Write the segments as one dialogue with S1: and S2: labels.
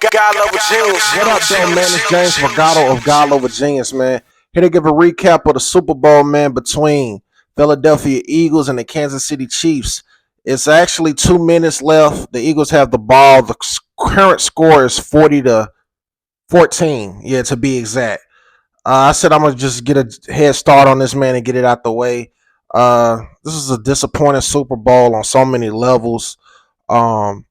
S1: God Level Genius.
S2: What up, though, man? It's James Vergato of God Over Genius, man. Here to give a recap of the Super Bowl, man, between Philadelphia Eagles and the Kansas City Chiefs. It's actually 2 minutes left. The Eagles have the ball. The current score is 40-14. Yeah, to be exact. I said I'm gonna just get a head start on this, man, and get it out the way. This is a disappointing Super Bowl on so many levels. Um,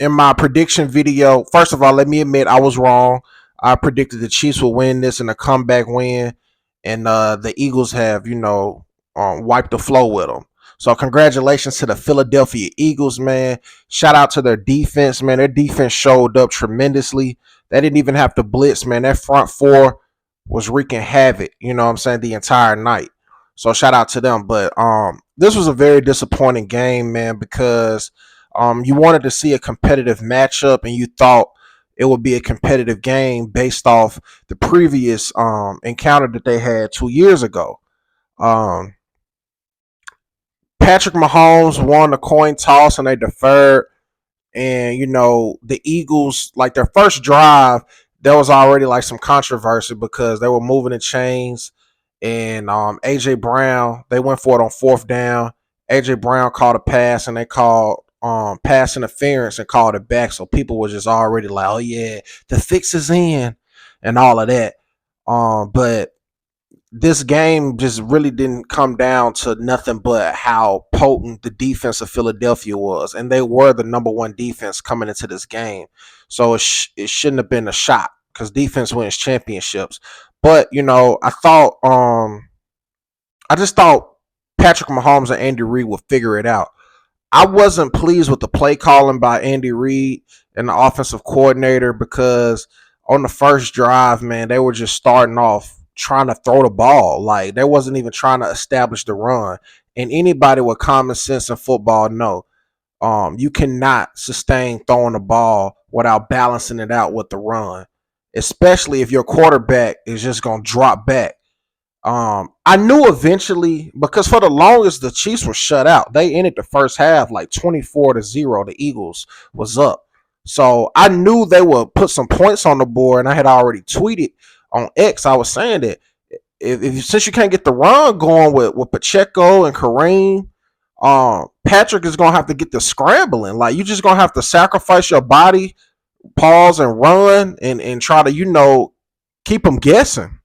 S2: in my prediction video, first of all, let me admit I was wrong. I predicted the Chiefs would win this in a comeback win, and the Eagles have, wiped the flow with them. So congratulations to the Philadelphia Eagles, man. Shout out to their defense, man. Their defense showed up tremendously. They didn't even have to blitz, man. That front four was wreaking havoc, you know what I'm saying, the entire night. So shout out to them. But this was a very disappointing game, man, because you wanted to see a competitive matchup and you thought it would be a competitive game based off the previous encounter that they had 2 years ago. Um, Patrick Mahomes won the coin toss and they deferred. And, the Eagles, like their first drive, there was already like some controversy because they were moving the chains. And AJ Brown, they went for it on fourth down. AJ Brown called a pass and they called pass interference and called it back. So people were just already like, oh yeah, the fix is in and all of that. But this game just really didn't come down to nothing but how potent the defense of Philadelphia was. And they were the number one defense coming into this game. So it shouldn't have been a shock because defense wins championships. But, I just thought Patrick Mahomes and Andy Reid would figure it out. I wasn't pleased with the play calling by Andy Reid and the offensive coordinator because on the first drive, man, they were just starting off trying to throw the ball. Like they wasn't even trying to establish the run. And anybody with common sense in football know you cannot sustain throwing the ball without balancing it out with the run, especially if your quarterback is just gonna drop back. I knew eventually because for the longest the Chiefs were shut out. They ended the first half like 24-0. The Eagles was up. So I knew they would put some points on the board, and I had already tweeted on X. I was saying that if since you can't get the run going with Pacheco and Kareem, Patrick is gonna have to get the scrambling. Like you just gonna have to sacrifice your body, pause and run, and try to keep them guessing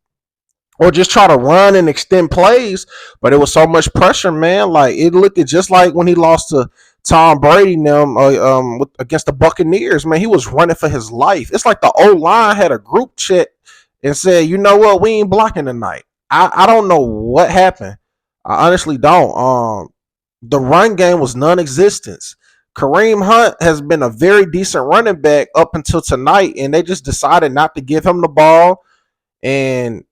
S2: or just try to run and extend plays. But it was so much pressure, man. Like it looked just like when he lost to Tom Brady against the Buccaneers. Man, he was running for his life. It's like the O line had a group chat and said, "You know what? We ain't blocking tonight." I don't know what happened. I honestly don't. The run game was non-existent. Kareem Hunt has been a very decent running back up until tonight, and they just decided not to give him the ball. And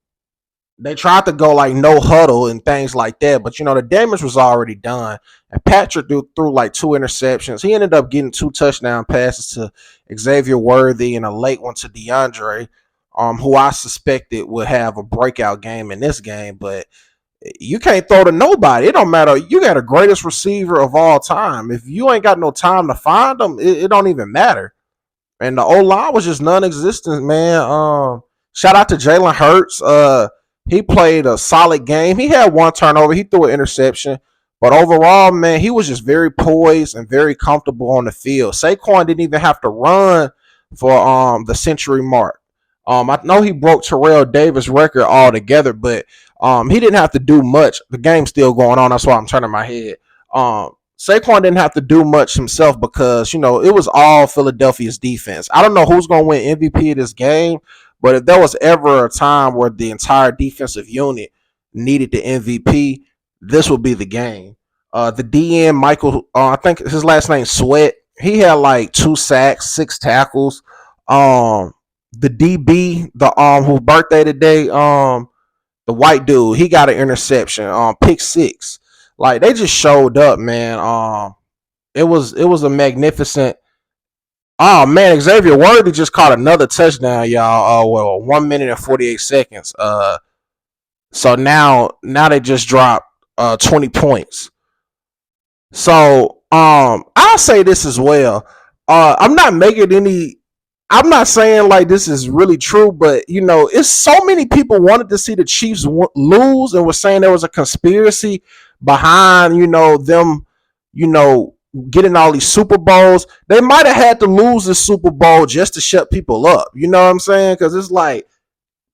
S2: they tried to go like no huddle and things like that, but the damage was already done. And Patrick threw like 2 interceptions. He ended up getting 2 touchdown passes to Xavier Worthy and a late one to DeAndre, who I suspected would have a breakout game in this game. But you can't throw to nobody. It don't matter. You got the greatest receiver of all time. If you ain't got no time to find them, it don't even matter. And the O-line was just non-existent, man. Shout out to Jalen Hurts. He played a solid game. He had one turnover. He threw an interception. But overall, man, he was just very poised and very comfortable on the field. Saquon didn't even have to run for the century mark. I know he broke Terrell Davis' record altogether, but he didn't have to do much. The game's still going on. That's why I'm turning my head. Saquon didn't have to do much himself because, it was all Philadelphia's defense. I don't know who's going to win MVP of this game, but if there was ever a time where the entire defensive unit needed the MVP, this would be the game. The DN, Michael, I think his last name Sweat, he had like 2 sacks, 6 tackles. The DB, whose birthday today, the white dude, he got an interception, pick 6. Like they just showed up, man. It was a magnificent. Oh man, Xavier Worthy just caught another touchdown, y'all. 1 minute and 48 seconds. So now they just dropped 20 points. So I'll say this as well. I'm not making any I'm not saying like this is really true, but you know, it's so many people wanted to see the Chiefs lose and was saying there was a conspiracy behind, you know, them, you know, getting all these Super Bowls. They might have had to lose the Super Bowl just to shut people up. You know what I'm saying? Because it's like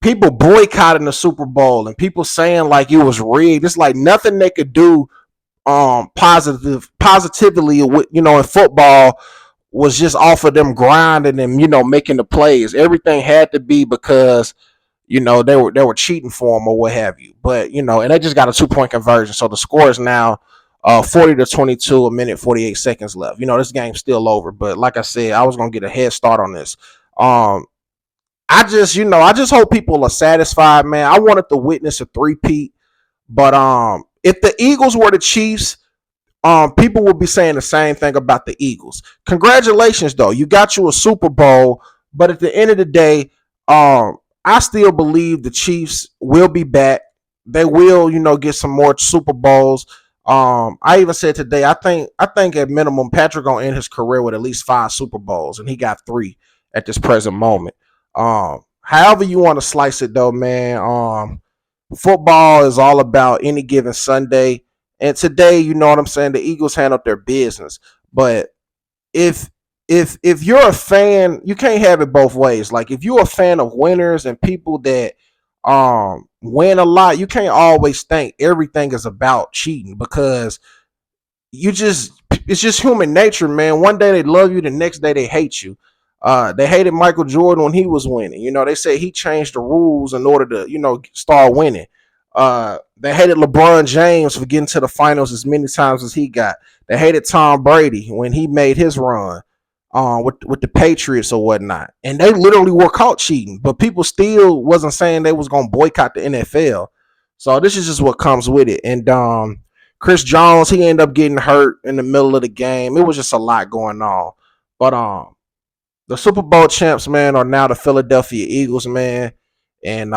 S2: people boycotting the Super Bowl and people saying like it was rigged. It's like nothing they could do positively, you know, in football was just off of them grinding and, you know, making the plays. Everything had to be because, you know, they were cheating for them or what have you. But, you know, and they just got a 2 point conversion, so the score is now 40-22, a minute 48 seconds left. You know, this game's still over, but like I said, I was gonna get a head start on this. I just, you know, I just hope people are satisfied, man. I wanted to witness a three-peat, but if the Eagles were the Chiefs, people will be saying the same thing about the Eagles. Congratulations, though, you got you a Super Bowl, but at the end of the day, I still believe the Chiefs will be back. They will, you know, get some more Super Bowls. I even said today, I think at minimum Patrick gonna end his career with at least 5 Super Bowls, and he got 3 at this present moment. However you want to slice it, though, man. Football is all about any given Sunday. And today, you know what I'm saying, the Eagles handled their business. But if if you're a fan, you can't have it both ways. Like if you're a fan of winners and people that win a lot, you can't always think everything is about cheating because you just it's just human nature, man. One day they love you, the next day they hate you. They hated Michael Jordan when he was winning. You know, they said he changed the rules in order to, you know, start winning. They hated LeBron James for getting to the finals as many times as he got. They hated Tom Brady when he made his run with the Patriots or whatnot. And they literally were caught cheating, but people still wasn't saying they was gonna boycott the NFL. So this is just what comes with it. And Chris Jones, he ended up getting hurt in the middle of the game. It was just a lot going on. But the Super Bowl champs, man, are now the Philadelphia Eagles, man. And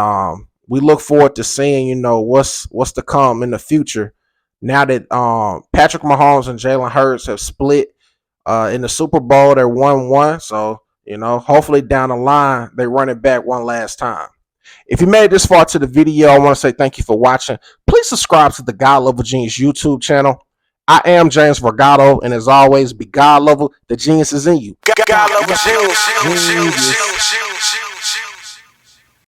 S2: we look forward to seeing, you know, what's to come in the future. Now that Patrick Mahomes and Jalen Hurts have split in the Super Bowl, they're 1-1. So, you know, hopefully down the line they run it back one last time. If you made it this far to the video, I want to say thank you for watching. Please subscribe to the God Level Genius YouTube channel. I am James Vergado, and as always, be God level. The genius is in you. God level genius.